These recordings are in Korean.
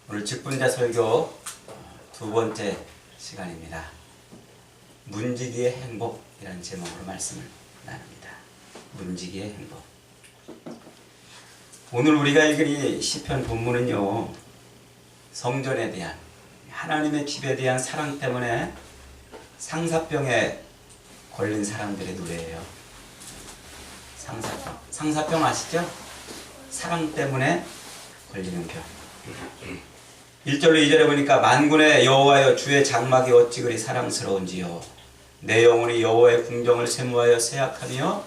오늘 직분자 설교 두 번째 시간입니다. 문지기의 행복이라는 제목으로 말씀을 나눕니다. 문지기의 행복. 오늘 우리가 읽은 이 시편 본문은요, 성전에 대한, 하나님의 집에 대한 사랑 때문에 상사병에 걸린 사람들의 노래예요. 상사병 아시죠? 사랑 때문에 걸리는 병. 1절로 2절에 보니까 만군의 여호와여, 주의 장막이 어찌 그리 사랑스러운지요. 내 영혼이 여호와의 궁정을 세무하여 세약하며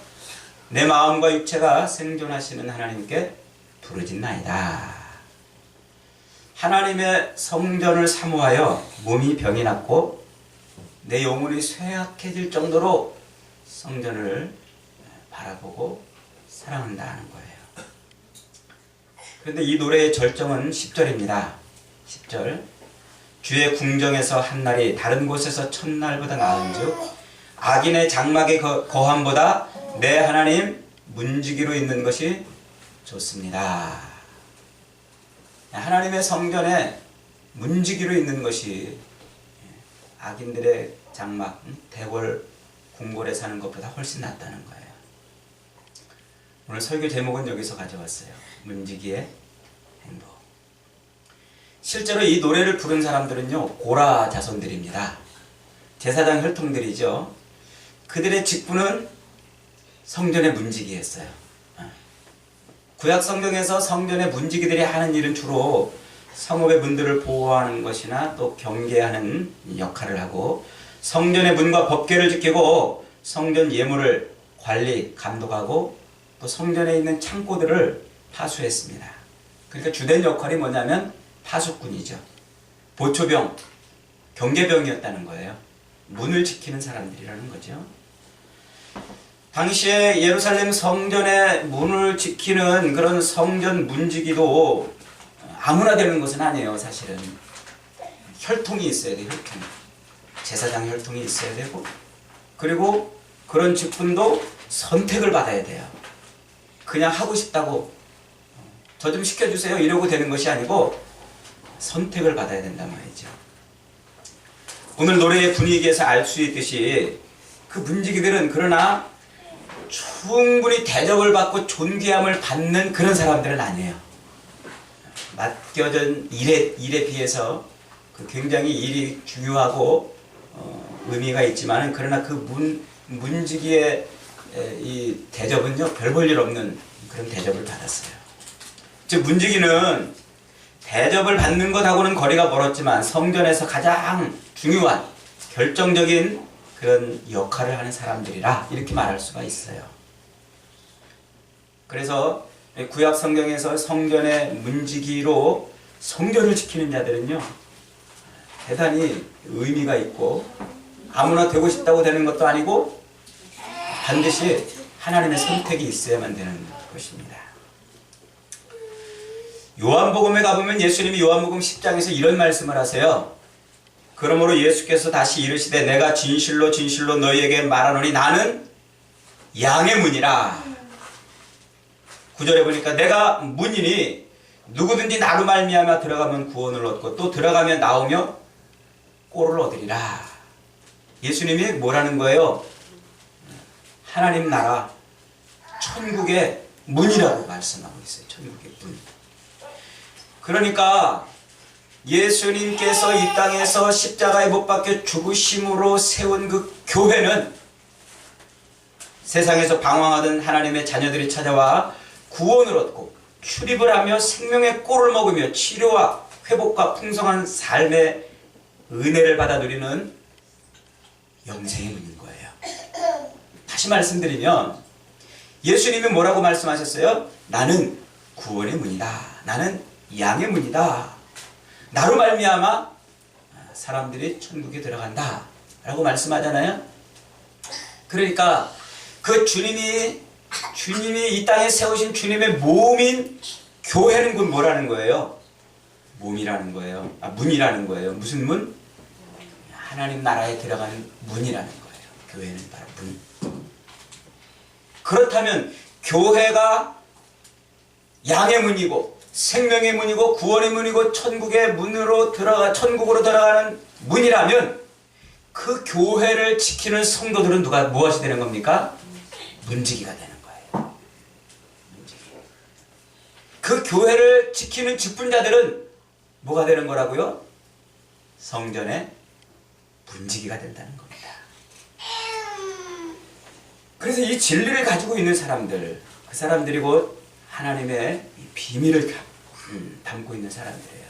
내 마음과 육체가 생존하시는 하나님께 부르짖나이다. 하나님의 성전을 사모하여 몸이 병이 났고 내 영혼이 쇠약해질 정도로 성전을 바라보고 사랑한다는 거예요. 그런데 이 노래의 절정은 10절입니다. 10절. 주의 궁정에서 한날이 다른 곳에서 첫날보다 나은즉 악인의 장막의 거함보다 내 하나님 문지기로 있는 것이 좋습니다. 하나님의 성전에 문지기로 있는 것이 악인들의 장막, 대궐, 궁궐에 사는 것보다 훨씬 낫다는 거예요. 오늘 설교 제목은 여기서 가져왔어요. 문지기의 행복. 실제로 이 노래를 부른 사람들은요, 고라 자손들입니다. 제사장 혈통들이죠. 그들의 직분은 성전의 문지기였어요. 구약 성경에서 성전의 문지기들이 하는 일은 주로 성읍의 문들을 보호하는 것이나 또 경계하는 역할을 하고, 성전의 문과 법궤를 지키고 성전 예물을 관리, 감독하고 또 성전에 있는 창고들을 파수했습니다. 그러니까 주된 역할이 뭐냐면 파수꾼이죠. 보초병, 경계병이었다는 거예요. 문을 지키는 사람들이라는 거죠. 당시에 예루살렘 성전의 문을 지키는 그런 성전 문지기도 아무나 되는 것은 아니에요. 사실은 혈통이 있어야 돼요. 혈통. 제사장 혈통이 있어야 되고, 그리고 그런 직분도 선택을 받아야 돼요. 그냥 하고 싶다고 저 좀 시켜주세요 이러고 되는 것이 아니고 선택을 받아야 된단 말이죠. 오늘 노래의 분위기에서 알 수 있듯이 그 문지기들은 그러나 충분히 대접을 받고 존귀함을 받는 그런 사람들은 아니에요. 맡겨진 일에 비해서 그 굉장히 일이 중요하고 의미가 있지만, 그러나 그 문지기의 이 대접은요, 별 볼 일 없는 그런 대접을 받았어요. 즉 문지기는 대접을 받는 것하고는 거리가 멀었지만 성전에서 가장 중요한 결정적인 그런 역할을 하는 사람들이라 이렇게 말할 수가 있어요. 그래서 구약 성경에서 성전의 문지기로 성전을 지키는 자들은요, 대단히 의미가 있고 아무나 되고 싶다고 되는 것도 아니고 반드시 하나님의 선택이 있어야만 되는 것입니다. 요한복음에 가보면 예수님이 요한복음 10장에서 이런 말씀을 하세요. 그러므로 예수께서 다시 이르시되 내가 진실로 진실로 너희에게 말하노니 나는 양의 문이라. 9절에 보니까 내가 문이니 누구든지 나로 말미암아 들어가면 구원을 얻고 또 들어가면 나오며 꼴을 얻으리라. 예수님이 뭐라는 거예요? 하나님 나라 천국의 문이라고 말씀하고 있어요. 천국의 문. 그러니까 예수님께서 이 땅에서 십자가에 못 박혀 죽으심으로 세운 그 교회는 세상에서 방황하던 하나님의 자녀들이 찾아와 구원을 얻고 출입을 하며 생명의 꼴을 먹으며 치료와 회복과 풍성한 삶의 은혜를 받아 누리는 영생의 문인 거예요. 다시 말씀드리면 예수님이 뭐라고 말씀하셨어요? 나는 구원의 문이다. 나는 양의 문이다. 나로 말미암아 사람들이 천국에 들어간다 라고 말씀하잖아요. 그러니까 그 주님이 이 땅에 세우신 주님의 몸인 교회는 곧 뭐라는 거예요? 몸이라는 거예요. 문이라는 거예요. 무슨 문? 하나님 나라에 들어가는 문이라는 거예요. 교회는 바로 문. 그렇다면 교회가 양의 문이고 생명의 문이고 구원의 문이고 천국으로 들어가는 문이라면 그 교회를 지키는 성도들은 무엇이 되는 겁니까? 문지기가 되는 거예요. 문지기. 그 교회를 지키는 직분자들은 뭐가 되는 거라고요? 성전의 문지기가 된다는 겁니다. 그래서 이 진리를 가지고 있는 사람들, 그 사람들이 곧 하나님의 이 비밀을 담고 있는 사람들이에요.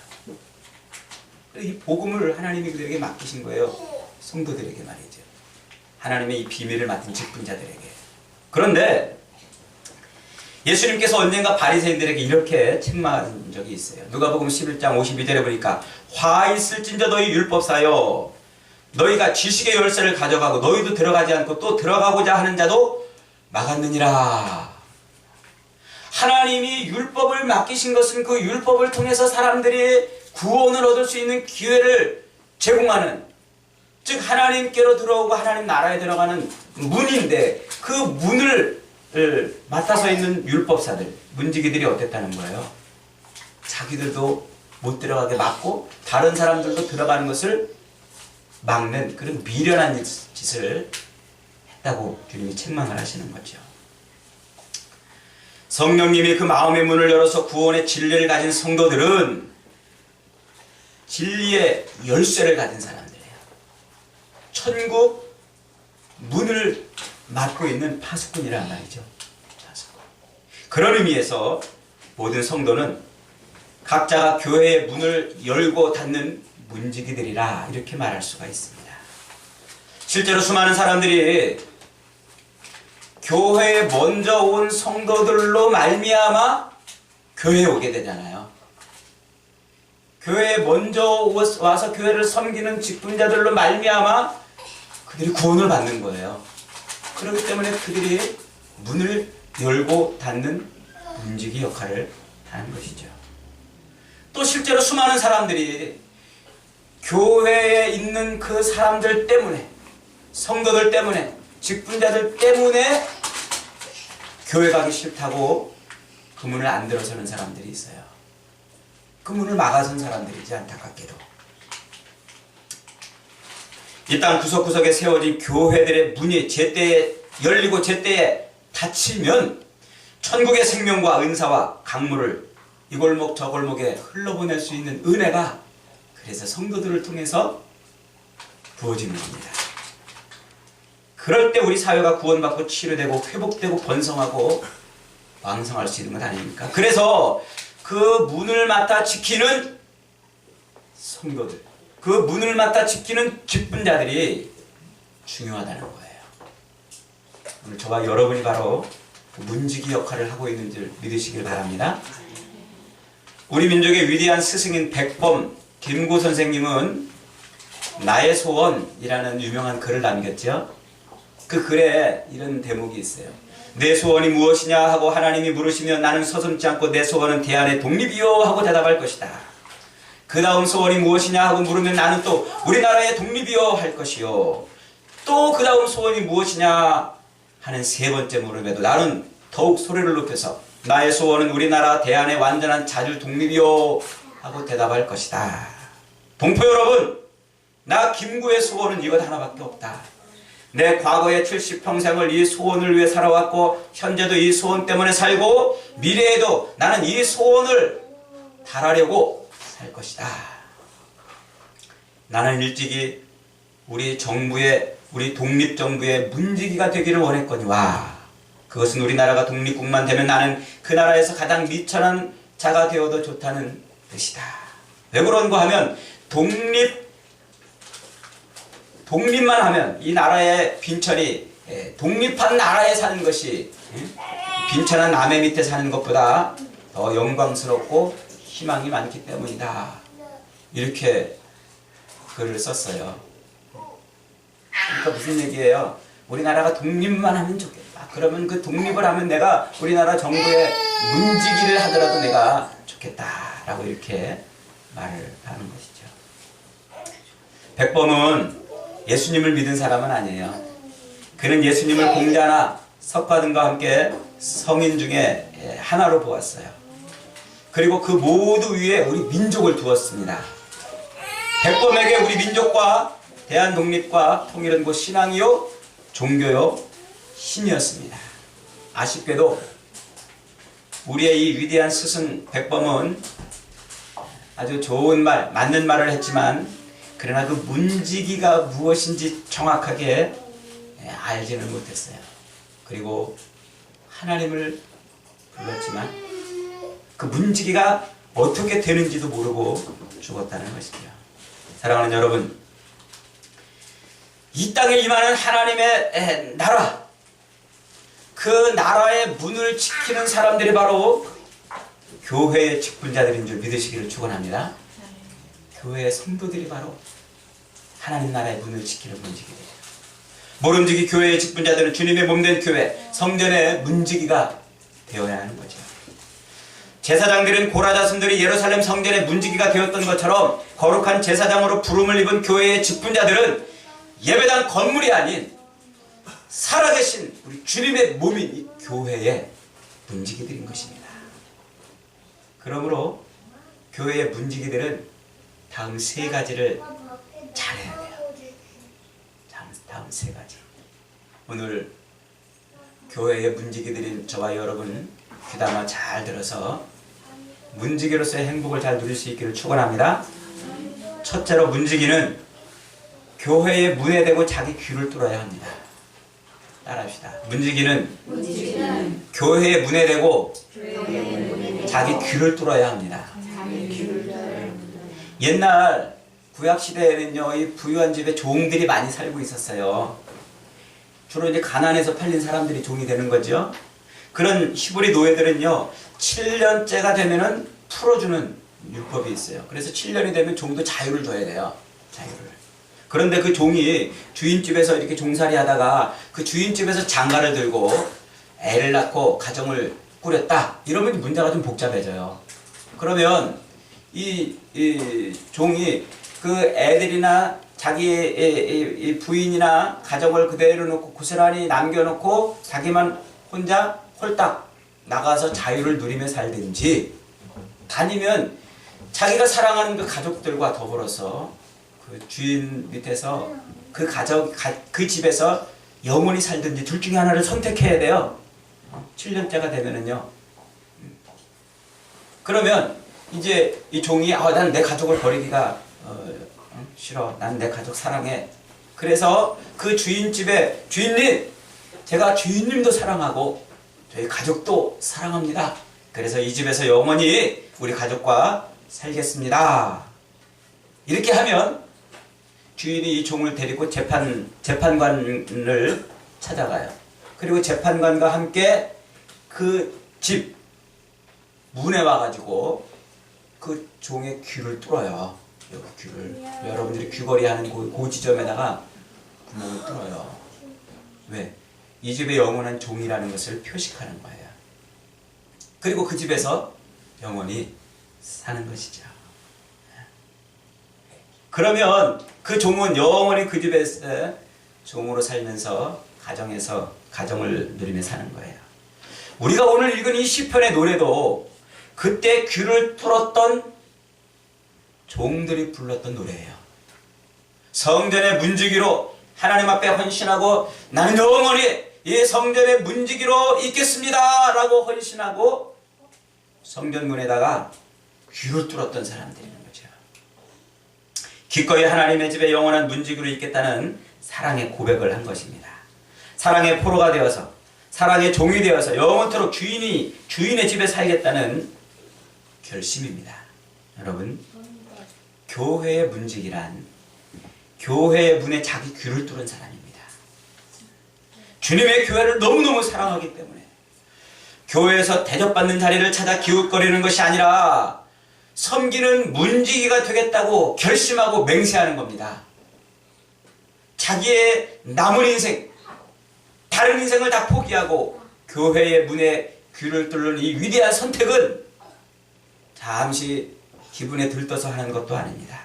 이 복음을 하나님이 그들에게 맡기신 거예요. 성도들에게 말이죠. 하나님의 이 비밀을 맡은 직분자들에게. 그런데 예수님께서 언젠가 바리새인들에게 이렇게 책망한 적이 있어요. 누가복음 11장 52절에 보니까 화 있을진저 너희 율법사여, 너희가 지식의 열쇠를 가져가고 너희도 들어가지 않고 또 들어가고자 하는 자도 막았느니라. 하나님이 율법을 맡기신 것은 그 율법을 통해서 사람들이 구원을 얻을 수 있는 기회를 제공하는, 즉 하나님께로 들어오고 하나님 나라에 들어가는 문인데, 그 문을 맡아서 있는 율법사들, 문지기들이 어땠다는 거예요? 자기들도 못 들어가게 막고 다른 사람들도 들어가는 것을 막는 그런 미련한 짓을 했다고 주님이 책망을 하시는 거죠. 성령님이 그 마음의 문을 열어서 구원의 진리를 가진 성도들은 진리의 열쇠를 가진 사람들이에요. 천국 문을 맡고 있는 파수꾼이란 말이죠. 파수꾼. 그런 의미에서 모든 성도는 각자가 교회의 문을 열고 닫는 문지기들이라 이렇게 말할 수가 있습니다. 실제로 수많은 사람들이 교회에 먼저 온 성도들로 말미암아 교회에 오게 되잖아요. 교회에 먼저 와서 교회를 섬기는 직분자들로 말미암아 그들이 구원을 받는 거예요. 그렇기 때문에 그들이 문을 열고 닫는 문지기 역할을 하는 것이죠. 또 실제로 수많은 사람들이 교회에 있는 그 사람들 때문에, 성도들 때문에, 직분자들 때문에 교회 가기 싫다고 그 문을 안 들어서는 사람들이 있어요. 그 문을 막아선 사람들이지, 안타깝게도. 이 땅 구석구석에 세워진 교회들의 문이 제때에 열리고 제때에 닫히면 천국의 생명과 은사와 강물을 이 골목 저 골목에 흘러보낼 수 있는 은혜가 그래서 성도들을 통해서 부어지는 겁니다. 그럴 때 우리 사회가 구원받고 치료되고 회복되고 번성하고 왕성할 수 있는 것 아닙니까? 그래서 그 문을 맡아 지키는 성도들, 그 문을 맡아 지키는 직분자들이 중요하다는 거예요. 오늘 저와 여러분이 바로 그 문지기 역할을 하고 있는 줄 믿으시길 바랍니다. 우리 민족의 위대한 스승인 백범 김구 선생님은 나의 소원이라는 유명한 글을 남겼죠. 그 글에 이런 대목이 있어요. 내 소원이 무엇이냐 하고 하나님이 물으시면 나는 서슴지 않고 내 소원은 대안의 독립이요 하고 대답할 것이다. 그 다음 소원이 무엇이냐 하고 물으면 나는 또 우리나라의 독립이요 할 것이요. 또 그 다음 소원이 무엇이냐 하는 세 번째 물음에도 나는 더욱 소리를 높여서 나의 소원은 우리나라 대안의 완전한 자주 독립이요 하고 대답할 것이다. 동포 여러분, 나 김구의 소원은 이것 하나밖에 없다. 내 과거의 70평생을 이 소원을 위해 살아왔고 현재도 이 소원 때문에 살고 미래에도 나는 이 소원을 달하려고 살 것이다. 나는 일찍이 우리 독립정부의 문지기가 되기를 원했거니와 그것은 우리나라가 독립국만 되면 나는 그 나라에서 가장 미천한 자가 되어도 좋다는 뜻이다. 왜 그런가 하면 독립만 하면 이 나라의 빈천이 독립한 나라에 사는 것이 빈천한 남의 밑에 사는 것보다 더 영광스럽고 희망이 많기 때문이다. 이렇게 글을 썼어요. 그러니까 무슨 얘기예요? 우리나라가 독립만 하면 좋겠다. 그러면 그 독립을 하면 내가 우리나라 정부의 문지기를 하더라도 내가 좋겠다라고 이렇게 말을 하는 것이죠. 백범은 예수님을 믿은 사람은 아니에요. 그는 예수님을 공자나 석가든과 함께 성인 중에 하나로 보았어요. 그리고 그 모두 위에 우리 민족을 두었습니다. 백범에게 우리 민족과 대한 독립과 통일은 곧 신앙이요 종교요 신이었습니다. 아쉽게도 우리의 이 위대한 스승 백범은 아주 좋은 말, 맞는 말을 했지만 그러나 그 문지기가 무엇인지 정확하게 알지는 못했어요. 그리고 하나님을 불렀지만 그 문지기가 어떻게 되는지도 모르고 죽었다는 것이죠. 사랑하는 여러분, 이 땅에 임하는 하나님의 나라, 그 나라의 문을 지키는 사람들이 바로 교회의 직분자들인 줄 믿으시기를 축원합니다. 교회의 성도들이 바로 하나님 나라의 문을 지키는 문지기들이에요. 모름지기 교회의 직분자들은 주님의 몸된 교회, 성전의 문지기가 되어야 하는 거죠. 제사장들은 고라 자손들이 예루살렘 성전의 문지기가 되었던 것처럼 거룩한 제사장으로 부름을 입은 교회의 직분자들은 예배당 건물이 아닌 살아계신 우리 주님의 몸인 이 교회의 문지기들인 것입니다. 그러므로 교회의 문지기들은 다음 세 가지를 잘해야 돼요. 다음 세 가지. 오늘 교회의 문지기들인 저와 여러분 귀담아 잘 들어서 문지기로서의 행복을 잘 누릴 수 있기를 축원합니다. 첫째로 문지기는 교회의 문에 대고 자기 귀를 뚫어야 합니다. 따라합시다. 문지기는 교회의 문에 대고 자기 귀를 뚫어야 합니다. 옛날 구약시대에는요, 이 부유한 집에 종들이 많이 살고 있었어요. 주로 이제 가난해서 팔린 사람들이 종이 되는 거죠. 그런 히브리 노예들은요, 7년째가 되면은 풀어주는 율법이 있어요. 그래서 7년이 되면 종도 자유를 줘야 돼요. 자유를. 그런데 그 종이 주인집에서 이렇게 종살이 하다가 그 주인집에서 장가를 들고 애를 낳고 가정을 꾸렸다. 이러면 문제가 좀 복잡해져요. 그러면 이 종이 그 애들이나 자기의 부인이나 가정을 그대로 놓고 고스란히 남겨놓고 자기만 혼자 홀딱 나가서 자유를 누리며 살든지 아니면 자기가 사랑하는 그 가족들과 더불어서 그 주인 밑에서 그 집에서 영원히 살든지 둘 중에 하나를 선택해야 돼요. 7년째가 되면은요. 그러면 이제 이 종이 난 내 가족을 버리기가 싫어. 난 내 가족 사랑해. 그래서 그 주인집에 주인님, 제가 주인님도 사랑하고 저희 가족도 사랑합니다. 그래서 이 집에서 영원히 우리 가족과 살겠습니다. 이렇게 하면 주인이 이 종을 데리고 재판관을 찾아가요. 그리고 재판관과 함께 그 집 문에 와가지고 그 종의 귀를 뚫어요. 여기 귀를. 여러분들이 귀걸이 하는 그 지점에다가 구멍을 뚫어요. 왜? 이 집의 영원한 종이라는 것을 표식하는 거예요. 그리고 그 집에서 영원히 사는 것이죠. 그러면 그 종은 영원히 그 집에서 종으로 살면서 가정에서 가정을 누리며 사는 거예요. 우리가 오늘 읽은 이 시편의 노래도 그때 귀를 뚫었던 종들이 불렀던 노래예요. 성전의 문지기로 하나님 앞에 헌신하고 나는 영원히 이 성전의 문지기로 있겠습니다 라고 헌신하고 성전문에다가 귀를 뚫었던 사람들이는 거죠. 기꺼이 하나님의 집에 영원한 문지기로 있겠다는 사랑의 고백을 한 것입니다. 사랑의 포로가 되어서 사랑의 종이 되어서 영원토록 주인의 집에 살겠다는 결심입니다. 여러분, 교회의 문지기란 교회의 문에 자기 귀를 뚫은 사람입니다. 주님의 교회를 너무너무 사랑하기 때문에 교회에서 대접받는 자리를 찾아 기웃거리는 것이 아니라 섬기는 문지기가 되겠다고 결심하고 맹세하는 겁니다. 자기의 남은 인생, 다른 인생을 다 포기하고 교회의 문에 귀를 뚫는 이 위대한 선택은 잠시 기분에 들떠서 하는 것도 아닙니다.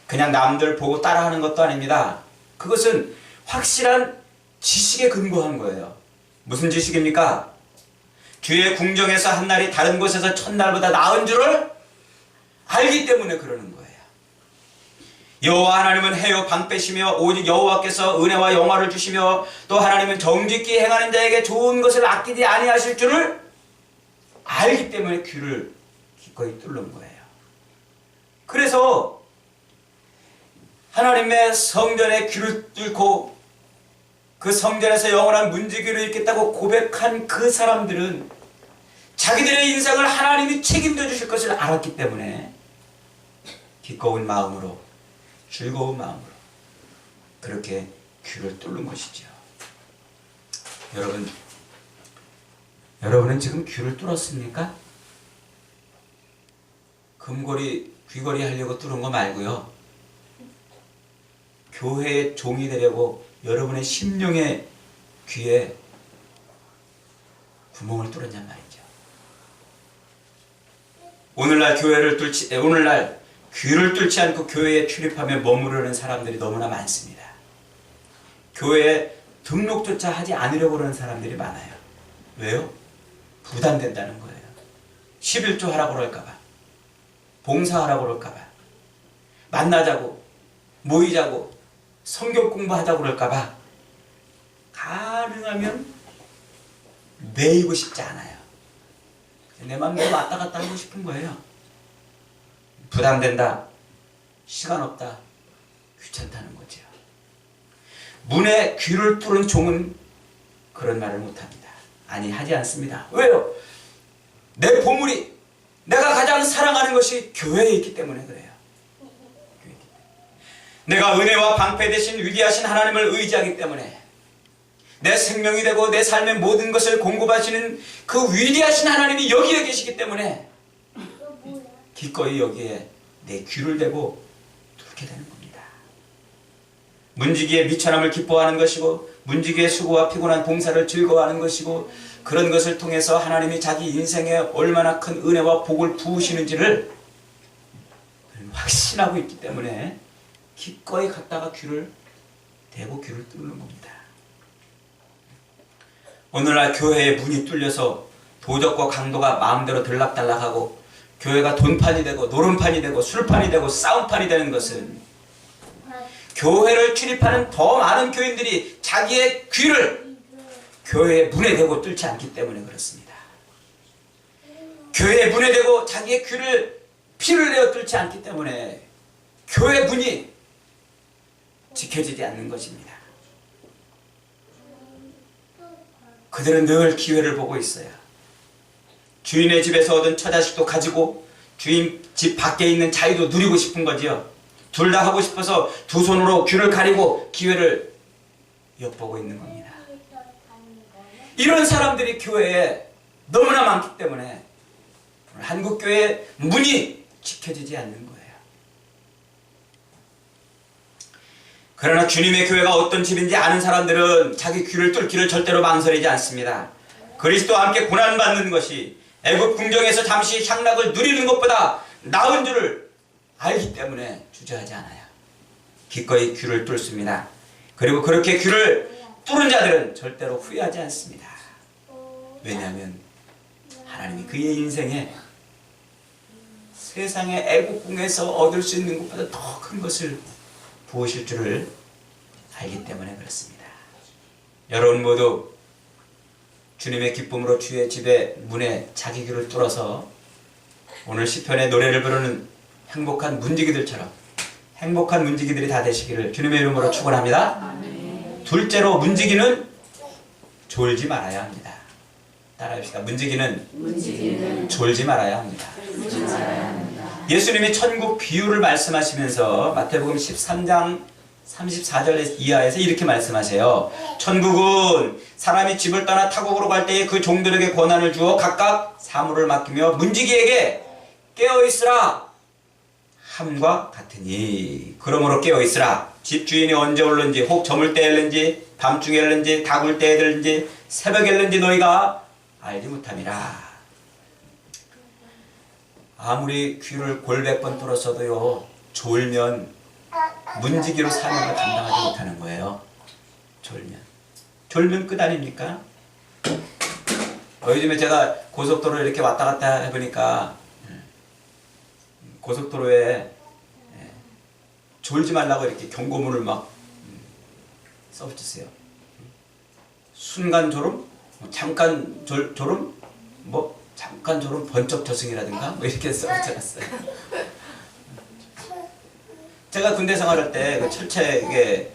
그냥 남들 보고 따라하는 것도 아닙니다. 그것은 확실한 지식에 근거한 거예요. 무슨 지식입니까? 주의 궁정에서 한 날이 다른 곳에서 첫날보다 나은 줄을 알기 때문에 그러는 거예요. 여호와 하나님은 해요 방패시며 오직 여호와께서 은혜와 영화를 주시며 또 하나님은 정직히 행하는 자에게 좋은 것을 아끼지 아니하실 줄을 알기 때문에 귀를 기꺼이 뚫는 거예요. 그래서 하나님의 성전에 귀를 뚫고 그 성전에서 영원한 문지기를 읽겠다고 고백한 그 사람들은 자기들의 인생을 하나님이 책임져 주실 것을 알았기 때문에 기꺼운 마음으로 즐거운 마음으로 그렇게 귀를 뚫는 것이죠. 여러분은 지금 귀를 뚫었습니까? 금고리, 귀걸이 하려고 뚫은 거 말고요. 교회의 종이 되려고 여러분의 심령의 귀에 구멍을 뚫었냔 말이죠. 오늘날 귀를 뚫지 않고 교회에 출입하며 머무르는 사람들이 너무나 많습니다. 교회에 등록조차 하지 않으려고 하는 사람들이 많아요. 왜요? 부담된다는 거예요. 11조 하라고 그럴까봐, 봉사하라고 그럴까봐, 만나자고, 모이자고, 성경 공부하자고 그럴까봐 가능하면 매이고 싶지 않아요. 내 맘대로 왔다 갔다 하고 싶은 거예요. 부담된다, 시간 없다, 귀찮다는 거죠. 문에 귀를 뚫은 종은 그런 말을 못합니다. 아니, 하지 않습니다. 왜요? 내 보물이, 내가 가장 사랑하는 것이 교회에 있기 때문에 그래요. 내가 은혜와 방패 대신 위대하신 하나님을 의지하기 때문에 내 생명이 되고 내 삶의 모든 것을 공급하시는 그 위대하신 하나님이 여기에 계시기 때문에 기꺼이 여기에 내 귀를 대고 뚫게 되는 겁니다. 문지기의 미천함을 기뻐하는 것이고 문지기의 수고와 피곤한 봉사를 즐거워하는 것이고 그런 것을 통해서 하나님이 자기 인생에 얼마나 큰 은혜와 복을 부으시는지를 확신하고 있기 때문에 기꺼이 갔다가 귀를 대고 귀를 뚫는 겁니다. 오늘날 교회의 문이 뚫려서 도적과 강도가 마음대로 들락달락하고 교회가 돈판이 되고 노름판이 되고 술판이 되고 싸움판이 되는 것은 교회를 출입하는 더 많은 교인들이 자기의 귀를 교회의 문에 대고 뚫지 않기 때문에 그렇습니다. 교회의 문에 대고 자기의 귀를 피를 내어 뚫지 않기 때문에 교회 문이 지켜지지 않는 것입니다. 그들은 늘 기회를 보고 있어요. 주인의 집에서 얻은 처자식도 가지고 주인 집 밖에 있는 자유도 누리고 싶은 거지요. 둘 다 하고 싶어서 두 손으로 귀를 가리고 기회를 엿보고 있는 겁니다. 이런 사람들이 교회에 너무나 많기 때문에 한국교회의 문이 지켜지지 않는 거예요. 그러나 주님의 교회가 어떤 집인지 아는 사람들은 자기 귀를 뚫기를 절대로 망설이지 않습니다. 그리스도와 함께 고난받는 것이 애굽 궁정에서 잠시 향락을 누리는 것보다 나은 줄을 알기 때문에 주저하지 않아요. 기꺼이 귀를 뚫습니다. 그리고 그렇게 귀를 뚫은 자들은 절대로 후회하지 않습니다. 왜냐하면 하나님이 그의 인생에 세상의 애국궁에서 얻을 수 있는 것보다 더 큰 것을 부으실 줄을 알기 때문에 그렇습니다. 여러분 모두 주님의 기쁨으로 주의 집의 문에 자기 귀를 뚫어서 오늘 시편의 노래를 부르는 행복한 문지기들처럼 행복한 문지기들이 다 되시기를 주님의 이름으로 축원합니다. 둘째로 문지기는 졸지 말아야 합니다. 따라합시다. 문지기는 졸지 말아야 합니다. 예수님이 천국 비유를 말씀하시면서 마태복음 13장 34절 이하에서 이렇게 말씀하세요. 천국은 사람이 집을 떠나 타국으로 갈 때에 그 종들에게 권한을 주어 각각 사물을 맡기며 문지기에게 깨어있으라 함과 같으니 그러므로 깨어있으라. 집주인이 언제 올는지 혹 저물 때에 엘는지 밤중에 엘는지 다굴 때에 들는지 새벽에 엘는지 너희가 알지 못함이라. 아무리 귀를 골백 번 뚫었어도요 졸면 문지기로 사는 걸 감당하지 못하는 거예요. 졸면 끝 아닙니까? 요즘에 제가 고속도로 이렇게 왔다 갔다 해보니까 고속도로에 졸지 말라고 이렇게 경고문을 막 써붙였어요. 순간 졸음, 잠깐 졸음, 뭐 잠깐 졸음 번쩍 저승이라든가 뭐 이렇게 써붙여놨어요. 제가 군대 생활할 때 그 철책에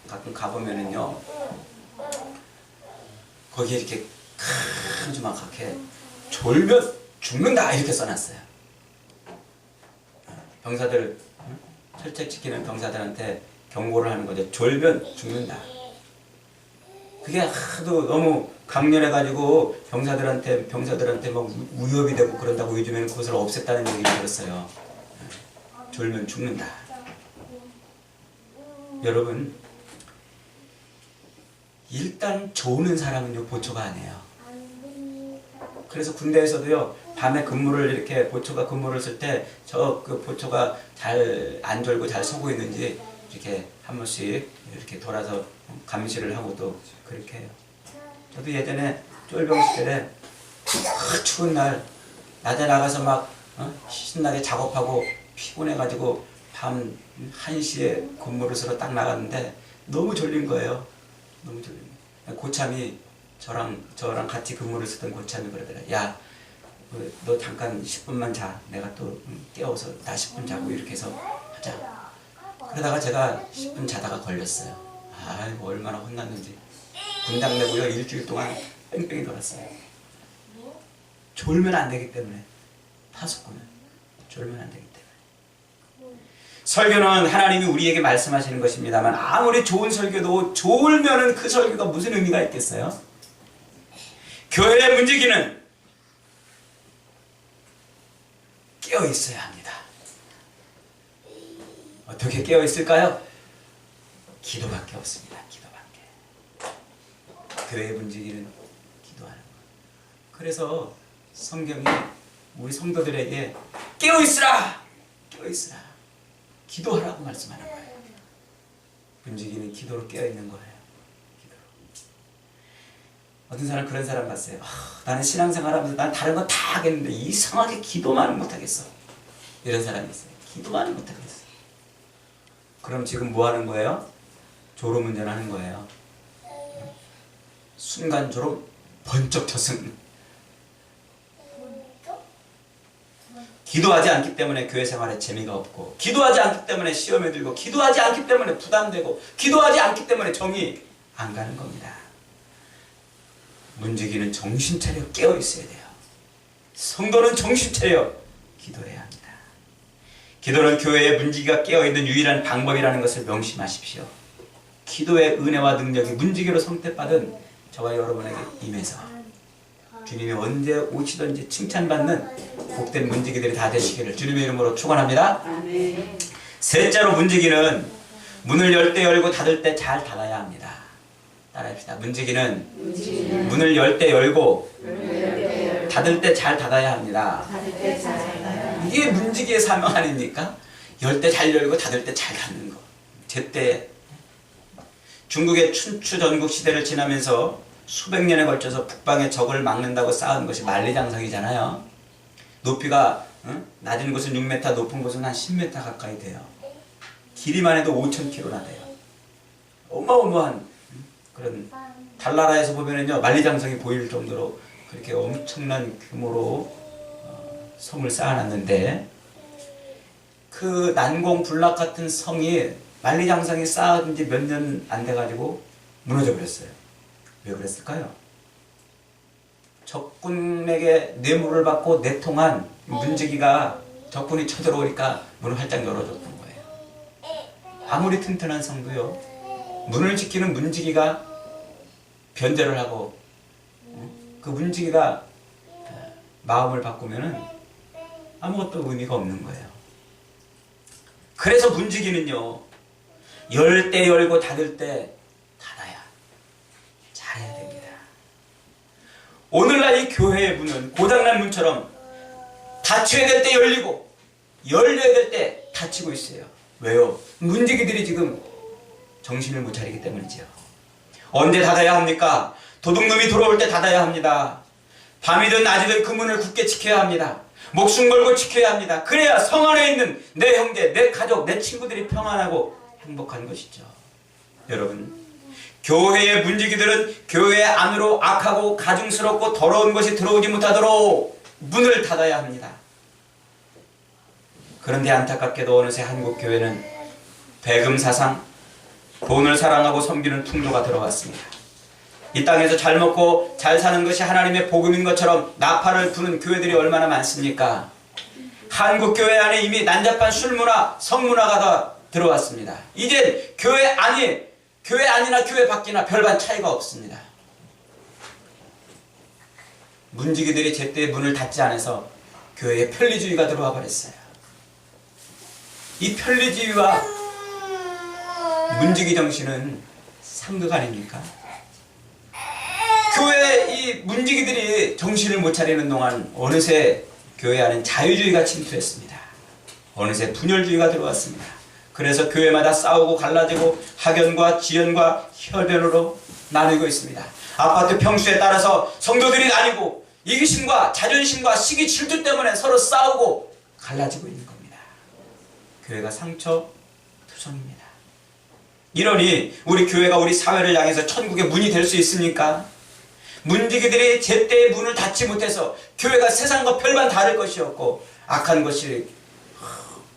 가끔 가보면은요, 거기에 이렇게 큰 주막하게 졸면 죽는다 이렇게 써놨어요. 병사들, 철책 지키는 병사들한테 경고를 하는 거죠. 졸면 죽는다. 그게 하도 너무 강렬해가지고 병사들한테 막 위협이 되고 그런다고 요즘에는 그것을 없앴다는 얘기를 들었어요. 졸면 죽는다. 여러분, 일단 조는 사람은요 보초가 아니에요. 그래서 군대에서도요 밤에 근무를 이렇게 보초가 근무를 쓸 때 저 그 보초가 잘 안 졸고 잘 서고 있는지 이렇게 한 번씩 이렇게 돌아서 감시를 하고 또 그렇게 해요. 저도 예전에 쫄병 시절에 추운 날 낮에 나가서 막 신나게 작업하고 피곤해가지고 밤 1시에 근무를 쓰러 딱 나갔는데 너무 졸린 거예요. 너무 졸린 거예요. 고참이 저랑 같이 근무를 쓰던 고참이 그러더라. 야, 너 잠깐 10분만 자. 내가 또 깨워서 나 10분 자고 이렇게 해서 하자. 그러다가 제가 10분 자다가 걸렸어요. 아이고 얼마나 혼났는지. 군당 내고요 일주일 동안 뺑뺑이 돌았어요. 졸면 안 되기 때문에. 파수꾼은 졸면 안 되기 때문에. 설교는 하나님이 우리에게 말씀하시는 것입니다만 아무리 좋은 설교도 졸면은 그 설교가 무슨 의미가 있겠어요? 교회의 문지기는 깨어 있어야 합니다. 어떻게 깨어 있을까요? 기도밖에 없습니다. 기도밖에. 교회의 문지기는 기도하는 것. 그래서 성경이 우리 성도들에게 깨어 있으라! 깨어 있으라! 기도하라고 말씀하는 거예요. 문지기는 기도로 깨어 있는 거예요. 기도로. 어떤 사람 그런 사람 봤어요. 나는 신앙생활하면서 난 다른 거 다 하겠는데 이상하게 기도만은 못하겠어. 이런 사람이 있어요. 기도만은 못하겠어. 그럼 지금 뭐 하는 거예요? 졸음운전하는 거예요. 순간 졸음, 번쩍 저승. 기도하지 않기 때문에 교회 생활에 재미가 없고, 기도하지 않기 때문에 시험에 들고, 기도하지 않기 때문에 부담되고, 기도하지 않기 때문에 정이 안 가는 겁니다. 문지기는 정신 차려 깨어 있어야 돼요. 성도는 정신 차려 기도해야 합니다. 기도는 교회의 문지기가 깨어 있는 유일한 방법이라는 것을 명심하십시오. 기도의 은혜와 능력이 문지기로 선택받은 저와 여러분에게 임해서 주님이 언제 오시든지 칭찬받는 복된 문지기들이 다 되시기를 주님의 이름으로 축원합니다. 아멘. 셋째로 문지기는 문을 열 때 열고 닫을 때 잘 닫아야 합니다. 따라합시다. 문지기는 문을 열 때 열고 닫을 때 잘 닫아야 합니다. 이게 문지기의 사명 아닙니까? 열 때 잘 열고 닫을 때 잘 닫는 거. 제때 중국의 춘추 전국 시대를 지나면서 수백 년에 걸쳐서 북방의 적을 막는다고 쌓은 것이 만리장성이잖아요. 높이가 낮은 곳은 6m, 높은 곳은 한 10m 가까이 돼요. 길이만 해도 5,000km나 돼요. 어마어마한 그런 달나라에서 보면은요 만리장성이 보일 정도로 그렇게 엄청난 규모로 성을 쌓아놨는데 그 난공불락 같은 성이 만리장성이 쌓은 지 몇 년 안 돼가지고 무너져 버렸어요. 왜 그랬을까요? 적군에게 뇌물을 받고 내통한 문지기가 적군이 쳐들어오니까 문을 활짝 열어줬던 거예요. 아무리 튼튼한 성도요 문을 지키는 문지기가 변절을 하고 그 문지기가 마음을 바꾸면은 아무것도 의미가 없는 거예요. 그래서 문지기는요 열 때 열고 닫을 때 닫아야 잘해야 됩니다. 오늘날 이 교회의 문은 고장난 문처럼 닫혀야 될 때 열리고 열려야 될 때 닫히고 있어요. 왜요? 문지기들이 지금 정신을 못 차리기 때문이죠. 언제 닫아야 합니까? 도둑놈이 들어올 때 닫아야 합니다. 밤이든 낮이든 그 문을 굳게 지켜야 합니다. 목숨 걸고 지켜야 합니다. 그래야 성 안에 있는 내 형제, 내 가족, 내 친구들이 평안하고 행복한 것이죠. 여러분, 교회의 문지기들은 교회 안으로 악하고 가증스럽고 더러운 것이 들어오지 못하도록 문을 닫아야 합니다. 그런데 안타깝게도 어느새 한국 교회는 배금 사상, 돈을 사랑하고 섬기는 풍조가 들어왔습니다. 이 땅에서 잘 먹고 잘 사는 것이 하나님의 복음인 것처럼 나팔을 부는 교회들이 얼마나 많습니까? 한국 교회 안에 이미 난잡한 술문화, 성문화가 다 들어왔습니다. 이젠 교회 안이나 교회 밖이나 별반 차이가 없습니다. 문지기들이 제때 문을 닫지 않아서 교회에 편리주의가 들어와 버렸어요. 이 편리주의와 문지기 정신은 상극 아닙니까? 교회 이 문지기들이 정신을 못 차리는 동안 어느새 교회 안은 자유주의가 침투했습니다. 어느새 분열주의가 들어왔습니다. 그래서 교회마다 싸우고 갈라지고 학연과 지연과 혈변으로 나누고 있습니다. 아파트 평수에 따라서 성도들이 나뉘고 이기심과 자존심과 시기 질투 때문에 서로 싸우고 갈라지고 있는 겁니다. 교회가 상처투성입니다. 이러니 우리 교회가 우리 사회를 향해서 천국의 문이 될 수 있습니까? 문지기들이 제때 문을 닫지 못해서 교회가 세상과 별반 다를 것이었고 악한 것이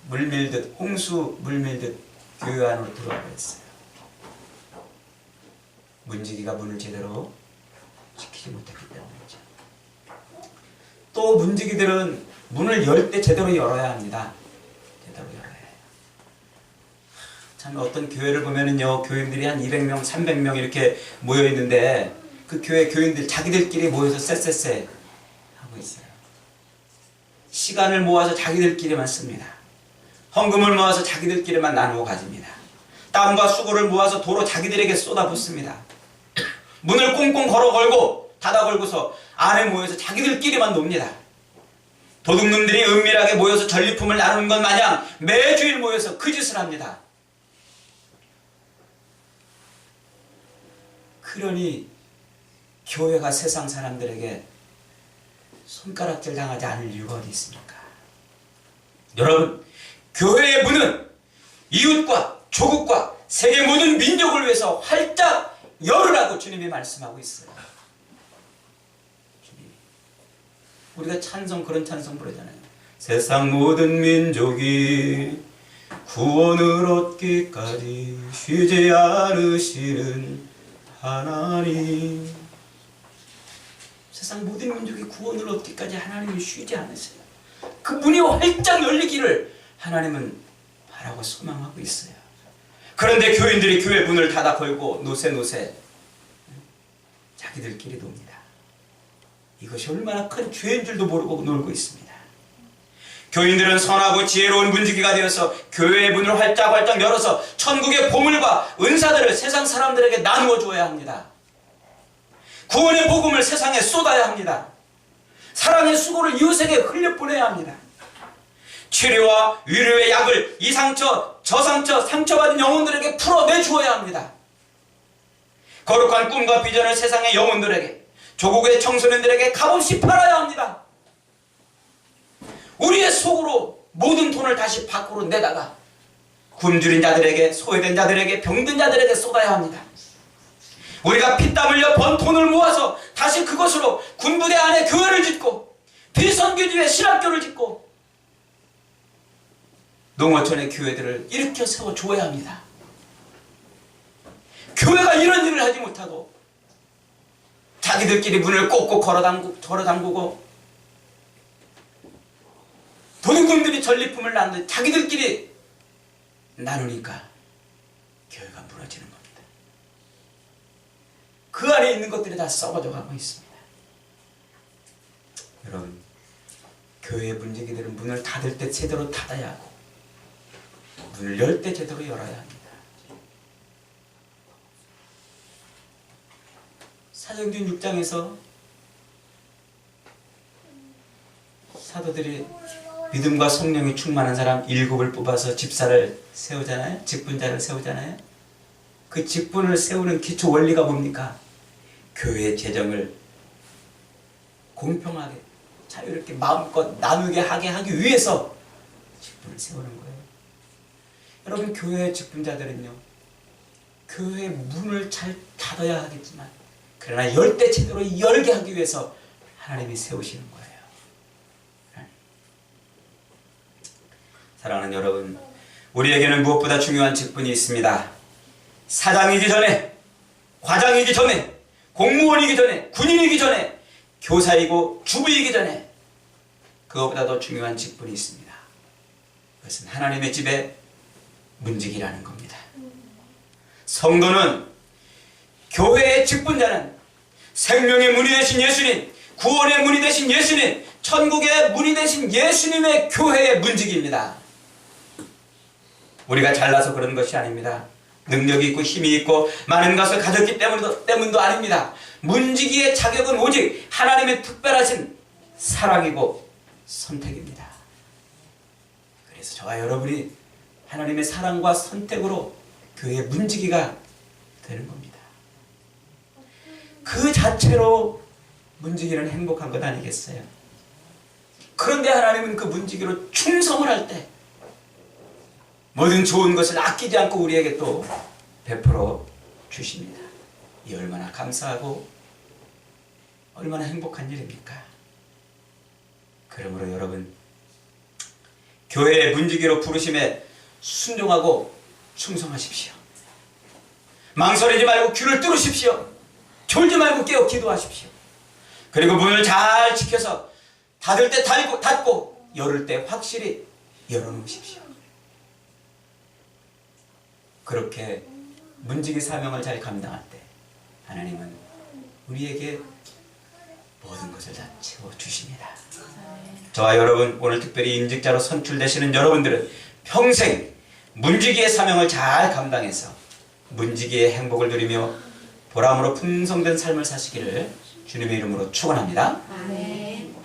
물밀듯 홍수 물밀듯 교회 안으로 들어와 버렸어요. 문지기가 문을 제대로 지키지 못했기 때문이죠. 또 문지기들은 문을 열 때 제대로 열어야 합니다. 제대로 열어야 해요. 참 어떤 교회를 보면은요, 교인들이 한 200명, 300명 이렇게 모여 있는데 그 교회 교인들 자기들끼리 모여서 쎄쎄쎄 하고 있어요. 시간을 모아서 자기들끼리만 씁니다. 헌금을 모아서 자기들끼리만 나누어 가집니다. 땀과 수고를 모아서 도로 자기들에게 쏟아붓습니다. 문을 꽁꽁 걸어 걸고 닫아 걸고서 안에 모여서 자기들끼리만 놉니다. 도둑놈들이 은밀하게 모여서 전리품을 나누는 것 마냥 매주일 모여서 그 짓을 합니다. 그러니 교회가 세상 사람들에게 손가락질 당하지 않을 이유가 어디 있습니까? 여러분, 교회의 문은 이웃과 조국과 세계 모든 민족을 위해서 활짝 열으라고 주님이 말씀하고 있어요. 우리가 찬송, 그런 찬송 부르잖아요. 세상 모든 민족이 구원을 얻기까지 쉬지 않으시는 하나님. 세상 모든 민족이 구원을 얻기까지 하나님이 쉬지 않으세요. 그 문이 활짝 열리기를 하나님은 바라고 소망하고 있어요. 그런데 교인들이 교회 문을 닫아 걸고 노세 자기들끼리 놉니다. 이것이 얼마나 큰 죄인 줄도 모르고 놀고 있습니다. 교인들은 선하고 지혜로운 문지기가 되어서 교회의 문을 활짝 열어서 천국의 보물과 은사들을 세상 사람들에게 나누어 주어야 합니다. 구원의 복음을 세상에 쏟아야 합니다. 사랑의 수고를 이웃에게 흘려보내야 합니다. 치료와 위로의 약을 이 상처, 저 상처, 상처받은 영혼들에게 풀어내 주어야 합니다. 거룩한 꿈과 비전을 세상의 영혼들에게, 조국의 청소년들에게 값없이 팔아야 합니다. 우리의 속으로 모든 돈을 다시 밖으로 내다가 굶주린 자들에게, 소외된 자들에게, 병든 자들에게 쏟아야 합니다. 우리가 피땀 흘려 번 돈을 모아서 다시 그것으로 군부대 안에 교회를 짓고 비선교지에 신학교를 짓고 농어촌의 교회들을 일으켜 세워줘야 합니다. 교회가 이런 일을 하지 못하고 자기들끼리 문을 꼭꼭 걸어 잠그고 도둑놈들이 전리품을 나누는 자기들끼리 나누니까 교회가 무너지는 겁니다. 그 안에 있는 것들이 다 썩어져 가고 있습니다. 여러분, 교회의 문지기들은 문을 닫을 때 제대로 닫아야 하고 문을 열 때 제대로 열어야 합니다. 사도행전 6장에서 사도들이 믿음과 성령이 충만한 사람 7을 뽑아서 집사를 세우잖아요. 직분자를 세우잖아요. 그 직분을 세우는 기초 원리가 뭡니까? 교회의 재정을 공평하게 자유롭게 마음껏 나누게 하기 위해서 직분을 세우는 거예요. 여러분, 교회의 직분자들은요, 교회의 문을 잘 닫아야 하겠지만 그러나 열 때 제대로 열게 하기 위해서 하나님이 세우시는 거예요. 사랑하는 여러분, 우리에게는 무엇보다 중요한 직분이 있습니다. 사장이기 전에, 과장이기 전에, 공무원이기 전에, 군인이기 전에, 교사이고 주부이기 전에 그것보다 더 중요한 직분이 있습니다. 그것은 하나님의 집의 문지기라는 겁니다. 성도는, 교회의 직분자는 생명의 문이 되신 예수님, 구원의 문이 되신 예수님, 천국의 문이 되신 예수님의 교회의 문지기입니다. 우리가 잘나서 그런 것이 아닙니다. 능력이 있고 힘이 있고 많은 것을 가졌기 때문도 아닙니다. 문지기의 자격은 오직 하나님의 특별하신 사랑이고 선택입니다. 그래서 저와 여러분이 하나님의 사랑과 선택으로 교회의 문지기가 되는 겁니다. 그 자체로 문지기는 행복한 것 아니겠어요? 그런데 하나님은 그 문지기로 충성을 할 때 모든 좋은 것을 아끼지 않고 우리에게 또 베풀어 주십니다. 이 얼마나 감사하고 얼마나 행복한 일입니까? 그러므로 여러분, 교회의 문지기로 부르심에 순종하고 충성하십시오. 망설이지 말고 귀를 뚫으십시오. 졸지 말고 깨어 기도하십시오. 그리고 문을 잘 지켜서 닫을 때 닫고 열을 때 확실히 열어놓으십시오. 그렇게 문지기 사명을 잘 감당할 때 하나님은 우리에게 모든 것을 다 채워주십니다. 저와 여러분, 오늘 특별히 임직자로 선출되시는 여러분들은 평생 문지기의 사명을 잘 감당해서 문지기의 행복을 누리며 보람으로 풍성된 삶을 사시기를 주님의 이름으로 축원합니다. 아멘.